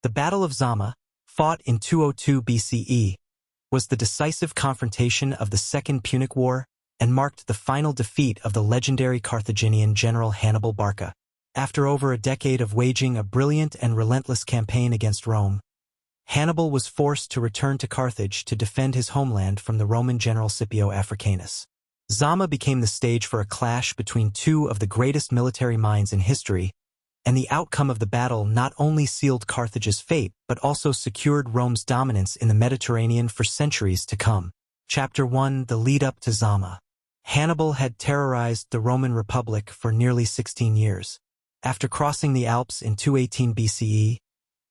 The Battle of Zama, fought in 202 BCE, was the decisive confrontation of the Second Punic War and marked the final defeat of the legendary Carthaginian general Hannibal Barca. After over a decade of waging a brilliant and relentless campaign against Rome, Hannibal was forced to return to Carthage to defend his homeland from the Roman general Scipio Africanus. Zama became the stage for a clash between two of the greatest military minds in history, and the outcome of the battle not only sealed Carthage's fate but also secured Rome's dominance in the Mediterranean for centuries to come. Chapter 1: The Lead-Up to Zama. Hannibal had terrorized the Roman Republic for nearly 16 years. After crossing the Alps in 218 BCE,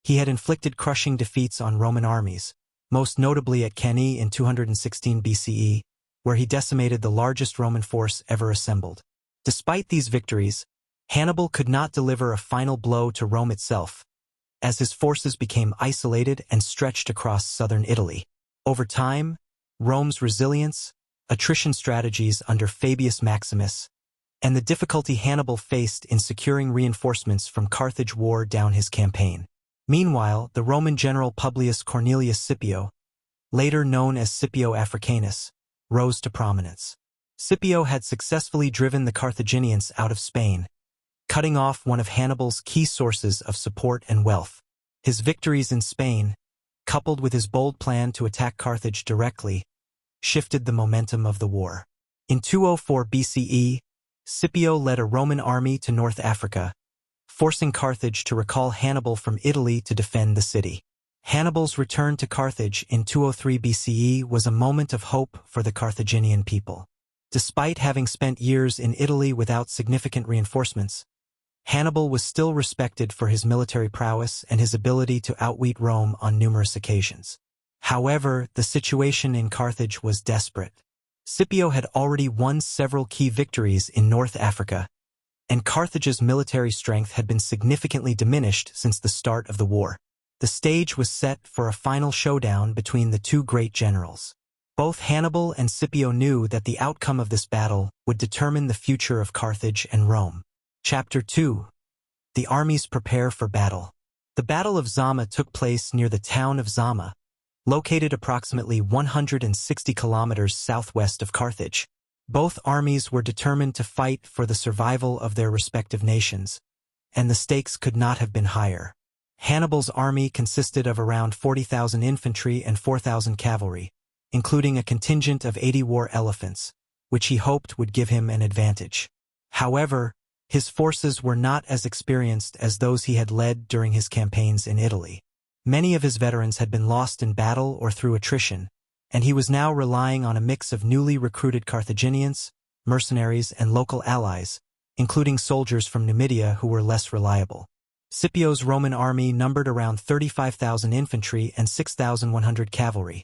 he had inflicted crushing defeats on Roman armies, most notably at Cannae in 216 BCE, where he decimated the largest Roman force ever assembled. Despite these victories, Hannibal could not deliver a final blow to Rome itself, as his forces became isolated and stretched across southern Italy. Over time, Rome's resilience, attrition strategies under Fabius Maximus, and the difficulty Hannibal faced in securing reinforcements from Carthage wore down his campaign. Meanwhile, the Roman general Publius Cornelius Scipio, later known as Scipio Africanus, rose to prominence. Scipio had successfully driven the Carthaginians out of Spain, cutting off one of Hannibal's key sources of support and wealth. His victories in Spain, coupled with his bold plan to attack Carthage directly, shifted the momentum of the war. In 204 BCE, Scipio led a Roman army to North Africa, forcing Carthage to recall Hannibal from Italy to defend the city. Hannibal's return to Carthage in 203 BCE was a moment of hope for the Carthaginian people. Despite having spent years in Italy without significant reinforcements, Hannibal was still respected for his military prowess and his ability to outwit Rome on numerous occasions. However, the situation in Carthage was desperate. Scipio had already won several key victories in North Africa, and Carthage's military strength had been significantly diminished since the start of the war. The stage was set for a final showdown between the two great generals. Both Hannibal and Scipio knew that the outcome of this battle would determine the future of Carthage and Rome. Chapter 2: The armies prepare for battle. The Battle of Zama took place near the town of Zama, located approximately 160 kilometers southwest of Carthage. Both armies were determined to fight for the survival of their respective nations, and the stakes could not have been higher. Hannibal's army consisted of around 40,000 infantry and 4,000 cavalry, including a contingent of 80 war elephants, which he hoped would give him an advantage. However, his forces were not as experienced as those he had led during his campaigns in Italy. Many of his veterans had been lost in battle or through attrition, and he was now relying on a mix of newly recruited Carthaginians, mercenaries, and local allies, including soldiers from Numidia who were less reliable. Scipio's Roman army numbered around 35,000 infantry and 6,100 cavalry,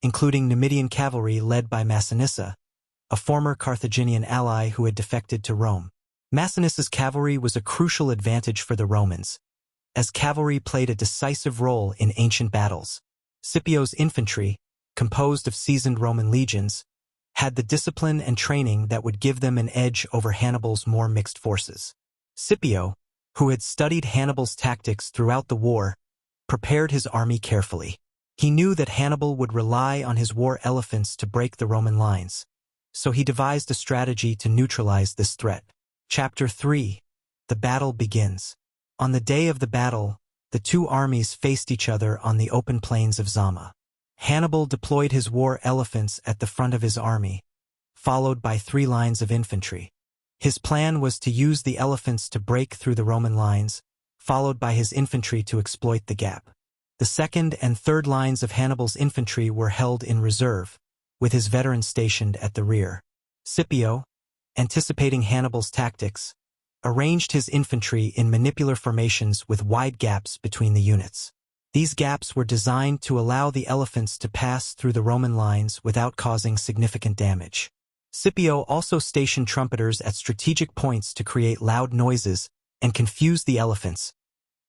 including Numidian cavalry led by Massinissa, a former Carthaginian ally who had defected to Rome. Massinissa's cavalry was a crucial advantage for the Romans, as cavalry played a decisive role in ancient battles. Scipio's infantry, composed of seasoned Roman legions, had the discipline and training that would give them an edge over Hannibal's more mixed forces. Scipio, who had studied Hannibal's tactics throughout the war, prepared his army carefully. He knew that Hannibal would rely on his war elephants to break the Roman lines, so he devised a strategy to neutralize this threat. Chapter 3: The battle begins. On the day of the battle, the two armies faced each other on the open plains of Zama. Hannibal deployed his war elephants at the front of his army, followed by 3 lines of infantry. His plan was to use the elephants to break through the Roman lines, followed by his infantry to exploit the gap. The second and third lines of Hannibal's infantry were held in reserve, with his veterans stationed at the rear. Scipio, anticipating Hannibal's tactics, arranged his infantry in manipular formations with wide gaps between the units. These gaps were designed to allow the elephants to pass through the Roman lines without causing significant damage. Scipio also stationed trumpeters at strategic points to create loud noises and confuse the elephants,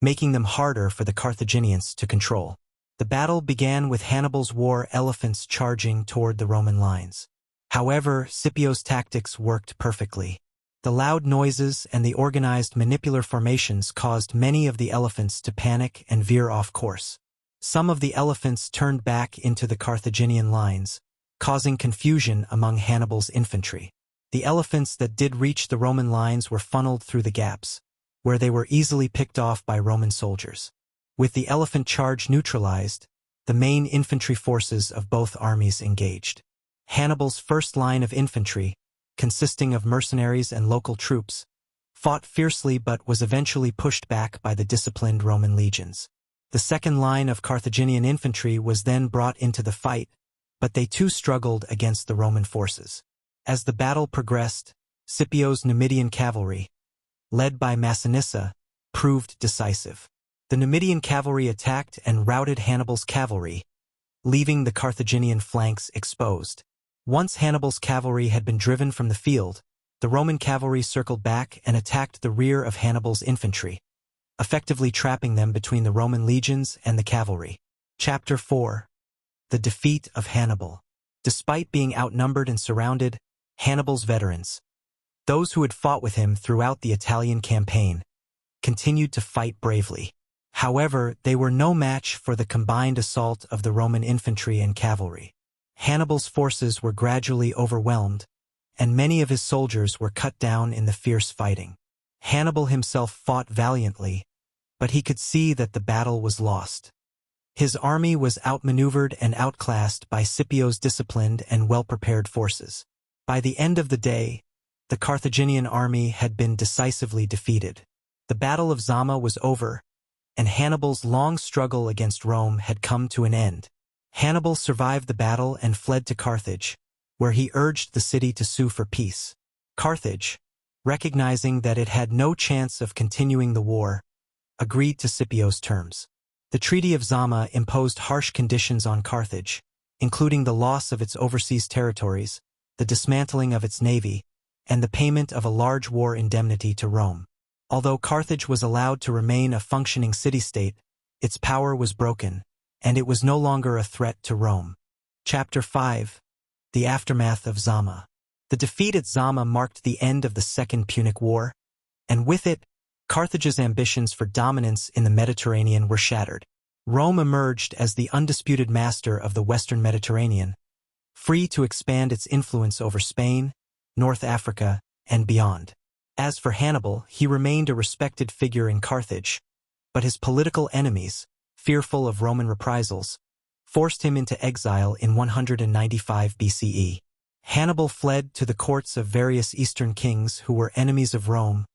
making them harder for the Carthaginians to control. The battle began with Hannibal's war elephants charging toward the Roman lines. However, Scipio's tactics worked perfectly. The loud noises and the organized manipular formations caused many of the elephants to panic and veer off course. Some of the elephants turned back into the Carthaginian lines, causing confusion among Hannibal's infantry. The elephants that did reach the Roman lines were funneled through the gaps, where they were easily picked off by Roman soldiers. With the elephant charge neutralized, the main infantry forces of both armies engaged. Hannibal's first line of infantry, consisting of mercenaries and local troops, fought fiercely but was eventually pushed back by the disciplined Roman legions. The second line of Carthaginian infantry was then brought into the fight, but they too struggled against the Roman forces. As the battle progressed, Scipio's Numidian cavalry, led by Massinissa, proved decisive. The Numidian cavalry attacked and routed Hannibal's cavalry, leaving the Carthaginian flanks exposed. Once Hannibal's cavalry had been driven from the field, the Roman cavalry circled back and attacked the rear of Hannibal's infantry, effectively trapping them between the Roman legions and the cavalry. Chapter 4. The defeat of Hannibal. Despite being outnumbered and surrounded, Hannibal's veterans, those who had fought with him throughout the Italian campaign, continued to fight bravely. However, they were no match for the combined assault of the Roman infantry and cavalry. Hannibal's forces were gradually overwhelmed, and many of his soldiers were cut down in the fierce fighting. Hannibal himself fought valiantly, but he could see that the battle was lost. His army was outmaneuvered and outclassed by Scipio's disciplined and well-prepared forces. By the end of the day, the Carthaginian army had been decisively defeated. The Battle of Zama was over, and Hannibal's long struggle against Rome had come to an end. Hannibal survived the battle and fled to Carthage, where he urged the city to sue for peace. Carthage, recognizing that it had no chance of continuing the war, agreed to Scipio's terms. The Treaty of Zama imposed harsh conditions on Carthage, including the loss of its overseas territories, the dismantling of its navy, and the payment of a large war indemnity to Rome. Although Carthage was allowed to remain a functioning city-state, its power was broken, and it was no longer a threat to Rome. Chapter 5. The Aftermath of Zama. The defeat at Zama marked the end of the Second Punic War, and with it, Carthage's ambitions for dominance in the Mediterranean were shattered. Rome emerged as the undisputed master of the Western Mediterranean, free to expand its influence over Spain, North Africa, and beyond. As for Hannibal, he remained a respected figure in Carthage, but his political enemies, fearful of Roman reprisals, forced him into exile in 195 BCE. Hannibal fled to the courts of various Eastern kings who were enemies of Rome,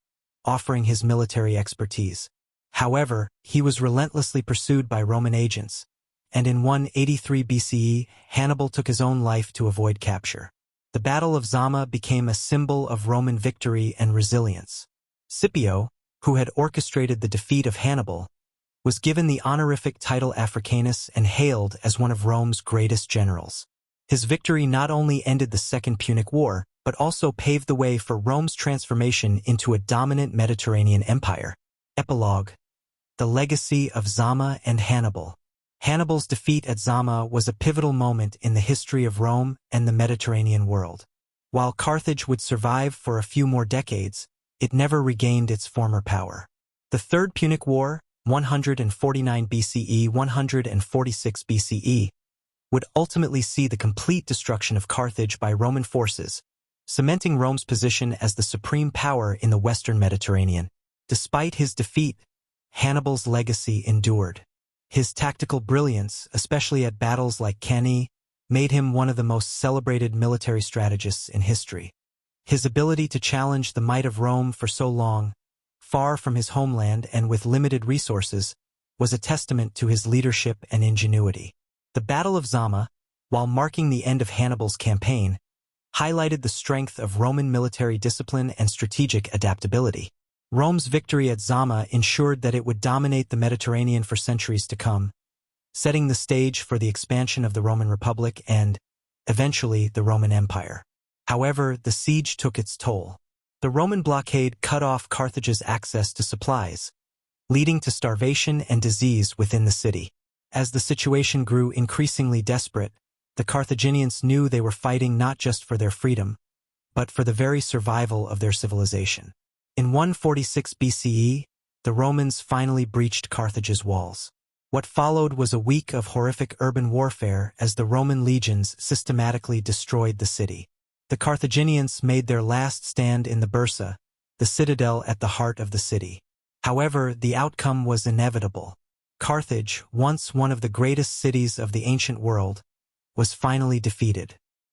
offering his military expertise. However, he was relentlessly pursued by Roman agents, and in 183 BCE, Hannibal took his own life to avoid capture. The Battle of Zama became a symbol of Roman victory and resilience. Scipio, who had orchestrated the defeat of Hannibal, was given the honorific title Africanus and hailed as one of Rome's greatest generals. His victory not only ended the Second Punic War, but also paved the way for Rome's transformation into a dominant Mediterranean empire. Epilogue. The legacy of Zama and Hannibal. Hannibal's defeat at Zama was a pivotal moment in the history of Rome and the Mediterranean world. While Carthage would survive for a few more decades, it never regained its former power. The Third Punic War, 149 BCE, 146 BCE, would ultimately see the complete destruction of Carthage by Roman forces, cementing Rome's position as the supreme power in the Western Mediterranean. Despite his defeat, Hannibal's legacy endured. His tactical brilliance, especially at battles like Cannae, made him one of the most celebrated military strategists in history. His ability to challenge the might of Rome for so long, far from his homeland and with limited resources, was a testament to his leadership and ingenuity. The Battle of Zama, while marking the end of Hannibal's campaign, highlighted the strength of Roman military discipline and strategic adaptability. Rome's victory at Zama ensured that it would dominate the Mediterranean for centuries to come, setting the stage for the expansion of the Roman Republic and, eventually, the Roman Empire. However, the siege took its toll. The Roman blockade cut off Carthage's access to supplies, leading to starvation and disease within the city. As the situation grew increasingly desperate, the Carthaginians knew they were fighting not just for their freedom, but for the very survival of their civilization. In 146 BCE, the Romans finally breached Carthage's walls. What followed was a week of horrific urban warfare as the Roman legions systematically destroyed the city. The Carthaginians made their last stand in the Bursa, the citadel at the heart of the city. However, the outcome was inevitable. Carthage, once one of the greatest cities of the ancient world, was finally defeated.